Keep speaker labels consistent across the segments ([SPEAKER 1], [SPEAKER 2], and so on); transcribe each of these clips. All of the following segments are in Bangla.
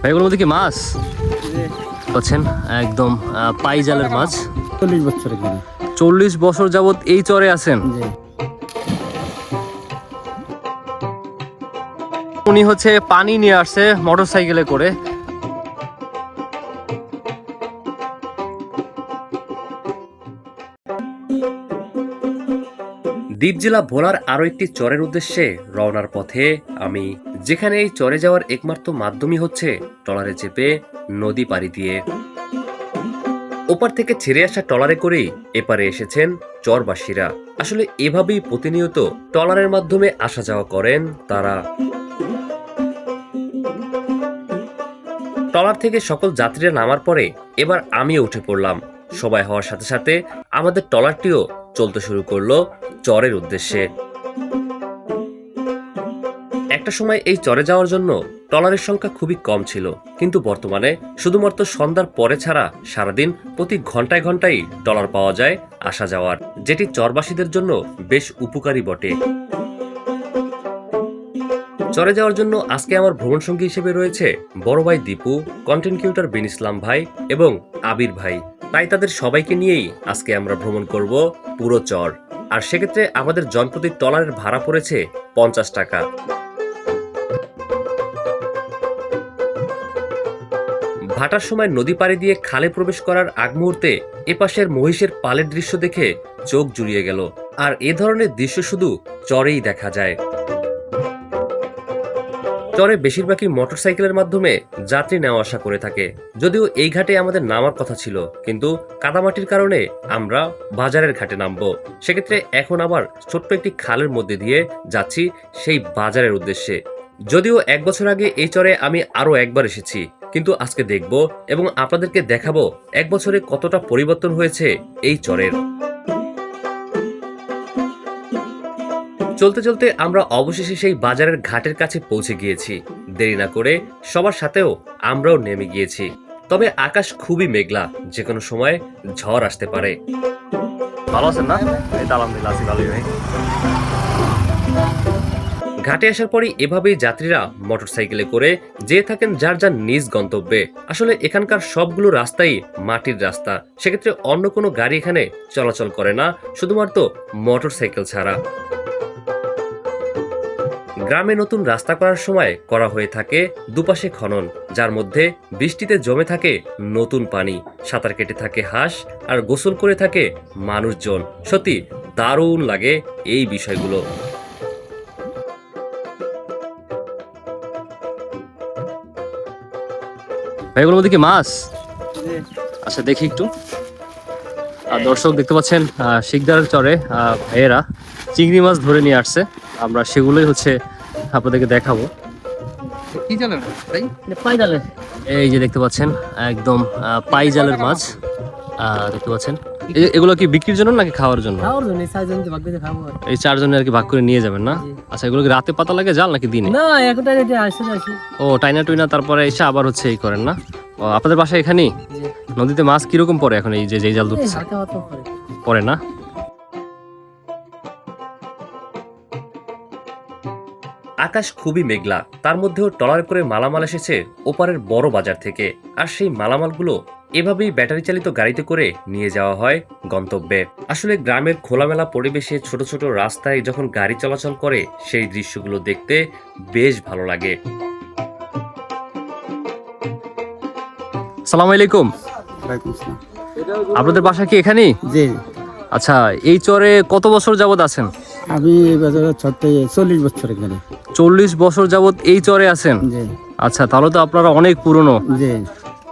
[SPEAKER 1] ভাই এগুলোর মধ্যে কি মাছ পাচ্ছেন? একদম পাই জালের মাছ।
[SPEAKER 2] 40 বছর এখানে।
[SPEAKER 1] 40 বছর যাবত এই চরে আছেন? উনি হচ্ছে পানি নিয়ে আসছে মোটর সাইকেলে করে। দ্বীপ জেলা ভোলার আরো একটি চরের উদ্দেশ্যে রওনার পথে আমি, যেখানে এই চরে যাওয়ার একমাত্র মাধ্যমই হচ্ছে ট্রলারে চেপে নদী পাড়ি দিয়ে। ওপার থেকে ছেড়ে আসা ট্রলারে করেই এপারে এসেছেন চরবাসীরা। আসলে এভাবেই প্রতিনিয়ত ট্রলারের মাধ্যমে আসা যাওয়া করেন তারা। ট্রলার থেকে সকল যাত্রীরা নামার পরে এবার আমিও উঠে পড়লাম। সবাই হওয়ার সাথে সাথে আমাদের ট্রলারটিও চলতে শুরু করলো চরের উদ্দেশ্যে। একটা সময় এই চরে যাওয়ার জন্য ট্রলারের সংখ্যা খুবই কম ছিল, কিন্তু বর্তমানে শুধুমাত্র সন্ধ্যার পরে ছাড়া সারাদিন প্রতি ঘন্টায় ঘন্টায় ট্রলার পাওয়া যায় আসা যাওয়ার, যেটি চরবাসীদের জন্য বেশ উপকারী বটে। চরে যাওয়ার জন্য আজকে আমার ভ্রমণ সঙ্গী হিসেবে রয়েছে বড় ভাই দীপু, কন্টেন্ট ক্রিয়েটর বিন ইসলাম ভাই এবং আবির ভাই। তাই তাদের সবাইকে নিয়েই আজকে আমরা ভ্রমণ করব পুরো চর। আর সেক্ষেত্রে আমাদের জনপ্রতি ট্রলারের ভাড়া পড়েছে 50 টাকা। ভাটার সময় নদী পাড়ি দিয়ে খালে প্রবেশ করার আগ মুহূর্তে এপাশের মহিষের পালের দৃশ্য দেখে চোখ জুড়িয়ে গেল। আর এ ধরনের দৃশ্য শুধু চরেই দেখা যায়। চরে বেশিরভাগই মোটরসাইকেলের মাধ্যমে যাত্রী নেওয়া আসা করে থাকে। যদিও এই ঘাটে আমাদের নামার কথা ছিল, কিন্তু কাদামাটির কারণে আমরা বাজারের ঘাটে নামবো। সেক্ষেত্রে এখন আবার ছোট্ট একটি খালের মধ্যে দিয়ে যাচ্ছি সেই বাজারের উদ্দেশ্যে। যদিও 1 বছর আগে এই চরে আমি আরো একবার এসেছি, কিন্তু আজকে দেখব এবং আপনাদেরকে দেখাবো 1 বছরে কতটা পরিবর্তন হয়েছে এই চরের। চলতে চলতে আমরা অবশেষে সেই বাজারের ঘাটের কাছে পৌঁছে গিয়েছি। দেরি না করে সবার সাথেও আমরাও নেমে গিয়েছি। তবে আকাশ খুবই মেঘলা, যে কোনো সময় ঝড় আসতে পারে। ভালো আছেন না? আলহামদুলিল্লাহ আছি, ভালোই ভাই। ঘাটে আসার পরই এভাবেই যাত্রীরা মোটরসাইকেলে করে যেয়ে থাকেন যার যার নিজ গন্তব্যে। আসলে এখানকার সবগুলো রাস্তাই মাটির রাস্তা, সেক্ষেত্রে অন্য কোনো গাড়ি এখানে চলাচল করে না, শুধুমাত্র মোটরসাইকেল ছাড়া। গ্রামে নতুন রাস্তা করার সময় করা হয়ে থাকে দুপাশে খনন, যার মধ্যে বৃষ্টিতে জমে থাকে নতুন পানি, সাঁতার কেটে থাকে হাঁস আর গোসল করে থাকে মানুষজন। সত্যি দারুণ লাগে এই বিষয়গুলো। ভাই এগুলোর মধ্যে কি মাছ? আচ্ছা দেখি একটু। আর দর্শক দেখতে পাচ্ছেন শিকদারের চরে ভাইয়েরা চিংড়ি মাছ ধরে নিয়ে আসছে। আমরা সেগুলোই হচ্ছে আপনাদেরকে দেখাবো। এই যে দেখতে পাচ্ছেন একদম পাই জালের মাছ দেখতে পাচ্ছেন। এগুলো কি বিক্রির জন্য নাকি খাওয়ার জন্য? এই 4 জনের আর কি ভাগ করে নিয়ে যাবেন না? আচ্ছা এগুলো কি রাতে পাতা লাগে জাল নাকি দিনে?
[SPEAKER 2] না এখন
[SPEAKER 1] ও টাইনা টুইনা তারপরে এসে আবার হচ্ছে এই করেন না? ও আপনাদের বাসায় এখানেই নদীতে মাছ কিরকম পড়ে এখন এই যে জাল ধরতেছে? পড়ে না? আকাশ খুবই মেঘলা, তার মধ্যেও ট্রলার করে মালামাল এসেছে ওপারের বড় বাজার থেকে। আর সেই মালামালগুলো এভাবেই ব্যাটারি চালিত গাড়িতে করে নিয়ে যাওয়া হয় গন্তব্যে। আসলে গ্রামের খোলামেলা পরিবেশে ছোট ছোট রাস্তায় যখন গাড়ি চলাচল করে সেই দৃশ্যগুলো দেখতে বেশ ভালো লাগে। আসসালামু আলাইকুম। আপনাদের বাসা কি এখানেই?
[SPEAKER 2] জি।
[SPEAKER 1] আচ্ছা এই চরে কত বছর যাবত আছেন?
[SPEAKER 2] আমি এই বাজারে 40 বছর এখানে।
[SPEAKER 1] 40 বছর যাবত এই চরে আছেন?
[SPEAKER 2] জি।
[SPEAKER 1] আচ্ছা তাহলে তো আপনারা অনেক পুরনো।
[SPEAKER 2] জি।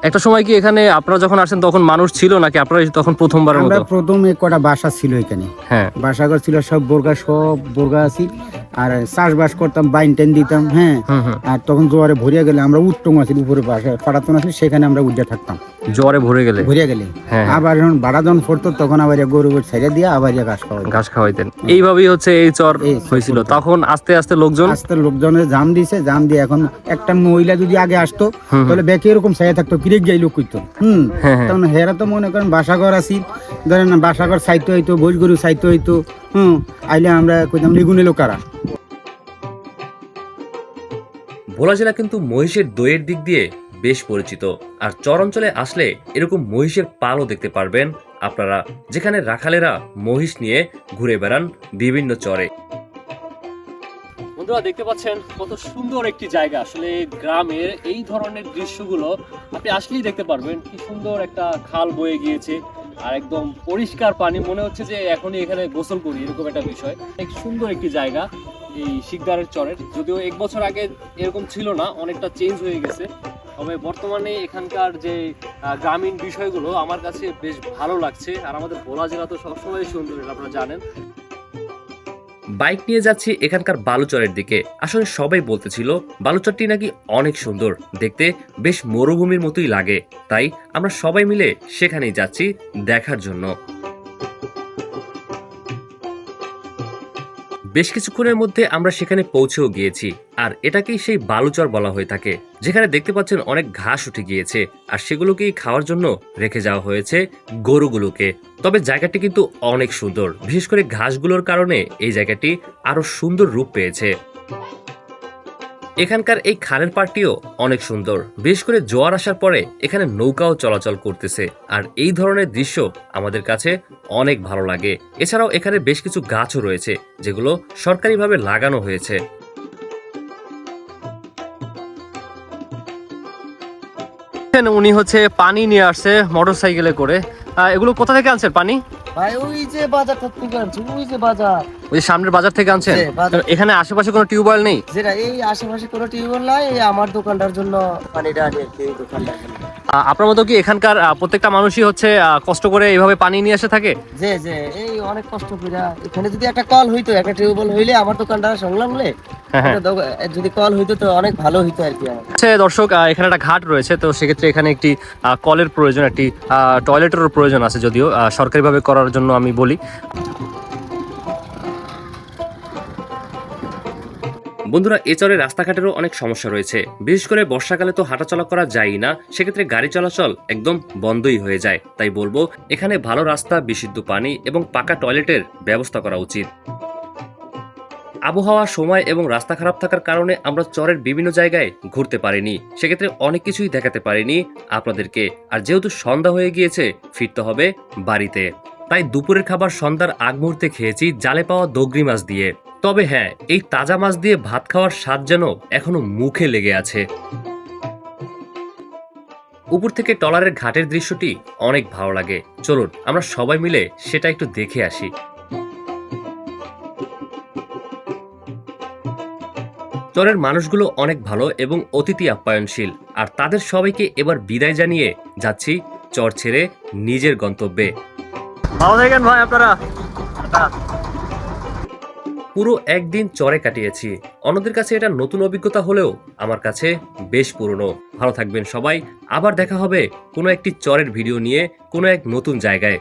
[SPEAKER 1] একটা সময় কি এখানে আপনারা যখন আসেন তখন মানুষ ছিল নাকি আপনারা তখন প্রথমবারের মতো?
[SPEAKER 2] আমরা প্রথমে কটা বাসা ছিল এখানে।
[SPEAKER 1] হ্যাঁ
[SPEAKER 2] বাসাঘর ছিল সব বোরগা আছি। আর চাষবাস করতাম, বাইন টেন দিতাম। হ্যাঁ। আর তখন জোয়ারে ভরিয়া গেলে আমরা উঠতাম আছি উপরে বাসায় ফাটাতন আছে, সেখানে আমরা উঠে থাকতাম।
[SPEAKER 1] জোয়ারে ভরিয়া গেলে
[SPEAKER 2] আবার যখন বাড়া যখন পড়তো তখন আবার গরু ছেড়ে দিয়ে আবার ঘাস
[SPEAKER 1] খাওয়াইতেন। এইভাবেই হচ্ছে এই চর হয়েছিল। তখন আস্তে আস্তে
[SPEAKER 2] লোকজনের জাম দিয়ে এখন একটা মহিলা যদি আগে আসতো তাহলে ব্যাকে এরকম ছায়া থাকতো, কিরে গিয়ে লোক করতো। তখন হেরা তো মনে করেন বাসাঘর আছি, ধরেন বাসাঘর সাইতে হইতো, ভোজ গরু সাইতে হইতো। আইলে আমরা কইতাম লিগুনে লোকারা।
[SPEAKER 1] ভোলা জেলা কিন্তু মহিষের দইয়ের দিক দিয়ে বেশ পরিচিত। আর চর অঞ্চলে আসলে এরকম মহিষের পালও দেখতে পারবেন আপনারা, যেখানে রাখালেরা মহিষ নিয়ে ঘুরে বেড়ান বিভিন্ন চরে। বন্ধুরা দেখতে পাচ্ছেন কত সুন্দর একটি জায়গা। আসলে গ্রামের এই ধরনের দৃশ্যগুলো আপনি আসলেই দেখতে পারবেন। কি সুন্দর একটা খাল বয়ে গিয়েছে আর একদম পরিষ্কার পানি, মনে হচ্ছে যে এখনই এখানে গোসল করি, এরকম একটা বিষয়। এক সুন্দর একটি জায়গা এই শিকদারের চরের, যদিও 1 বছর আগে এরকম ছিল না, অনেকটা চেঞ্জ হয়ে গেছে। তবে বর্তমানে এখানকার যে গ্রামীণ বিষয়গুলো আমার কাছে বেশ ভালো লাগছে। আর আমাদের ভোলা জেলা তো সবসময় সুন্দর, এটা আপনারা জানেন। বাইক নিয়ে যাচ্ছি এখানকার বালুচরের দিকে। আসলে সবাই বলতেছিল বালুচরটি নাকি অনেক সুন্দর, দেখতে বেশ মরুভূমির মতোই লাগে। তাই আমরা সবাই মিলে সেখানেই যাচ্ছি দেখার জন্য। বেশ কিছুক্ষণের মধ্যে আমরা সেখানে পৌঁছেও গিয়েছি। আর এটাকেই সেই বালুচর বলা হয়ে থাকে, যেখানে দেখতে পাচ্ছেন অনেক ঘাস উঠে গিয়েছে আর সেগুলোকেই খাওয়ার জন্য রেখে যাওয়া হয়েছে গরুগুলোকে। তবে জায়গাটি কিন্তু অনেক সুন্দর, বিশেষ করে ঘাসগুলোর কারণে এই জায়গাটি আরো সুন্দর রূপ পেয়েছে। এখানকার এই খালের পাড়টিও অনেক সুন্দর, বিশেষ করে জোয়ার আসার পরে এখানে নৌকাও চলাচল করতেছে। আর এই ধরনের দৃশ্য আমাদের কাছে অনেক ভালো লাগে। এছাড়াও এখানে বেশ কিছু গাছও রয়েছে, যেগুলো সরকারিভাবে লাগানো হয়েছে। উনি হচ্ছে পানি নিয়ে আসছে মোটরসাইকেলে করে। এগুলো কোথা থেকে আনছেন পানি?
[SPEAKER 3] ভাই ওই যে বাজার থেকে আনছি, ওই যে বাজার,
[SPEAKER 1] ওই সামনের বাজার থেকে আনছেন?
[SPEAKER 3] জি, বাজার।
[SPEAKER 1] এখানে আশেপাশে কোনো টিউবওয়েল নেই?
[SPEAKER 3] যেটা এই আশেপাশে কোনো টিউবওয়েল নাই, এই আমার দোকানটার জন্য পানিটা আনি আর কি, এই দোকানটা।
[SPEAKER 1] আপনার মতো কি এখানকার প্রত্যেকটা মানুষই হচ্ছে কষ্ট করে এইভাবে পানি নিয়ে এসে থাকে?
[SPEAKER 3] যে যে এই অনেক কষ্ট করে এখানে যদি একটা কল হইতো, একটা টিউবওয়েল হইলে আমার দোকানটা সংলগ্নে যদি কল হইতো তো অনেক ভালো হইতো আর কি।
[SPEAKER 1] আচ্ছা দর্শক, এখানে একটা ঘাট রয়েছে, তো সেক্ষেত্রে এখানে একটি কলের প্রয়োজন, একটি টয়লেটেরও প্রয়োজন আছে, যদিও সরকারিভাবে করার জন্য আমি বলি। বন্ধুরা, এ চরে রাস্তাঘাটেরও অনেক সমস্যা রয়েছে। বিশেষ করে বর্ষাকালে তো হাঁটাচলা করা যায়ই না, সেক্ষেত্রে গাড়ি চলাচল একদম বন্ধই হয়ে যায়। তাই বলবো এখানে ভালো রাস্তা, বিশুদ্ধ পানি এবং পাকা টয়লেটের ব্যবস্থা করা উচিত। আবহাওয়া, সময় এবং রাস্তা খারাপ থাকার কারণে আমরা চরের বিভিন্ন জায়গায় ঘুরতে পারিনি, সেক্ষেত্রে অনেক কিছুই দেখাতে পারিনি আপনাদেরকে। আর যেহেতু সন্ধ্যা হয়ে গিয়েছে, ফিরতে হবে বাড়িতে। তাই দুপুরের খাবার সন্ধ্যার আগ মুহূর্তে খেয়েছি জালে পাওয়া দগরি মাছ দিয়ে। তবে হ্যাঁ, এই তাজা মাছ দিয়ে ভাত খাওয়ার স্বাদ যেন এখনো মুখে লেগে আছে। উপর থেকে ট্রলারের ঘাটের দৃশ্যটি অনেক ভালো লাগে। চলুন আমরা সবাই মিলে সেটা একটু দেখে আসি। চরের মানুষগুলো অনেক ভালো এবং অতিথি আপ্যায়নশীল। আর তাদের সবাইকে এবার বিদায় জানিয়ে যাচ্ছি চর ছেড়ে নিজের গন্তব্যে। ভালো থাকেন ভাই আপনারা। পুরো একদিন চরে কাটিয়েছি। অন্যদের কাছে এটা নতুন অভিজ্ঞতা হলেও আমার কাছে বেশ পুরনো। ভালো থাকবেন সবাই। আবার দেখা হবে কোনো একটি চরের ভিডিও নিয়ে কোনো এক নতুন জায়গায়।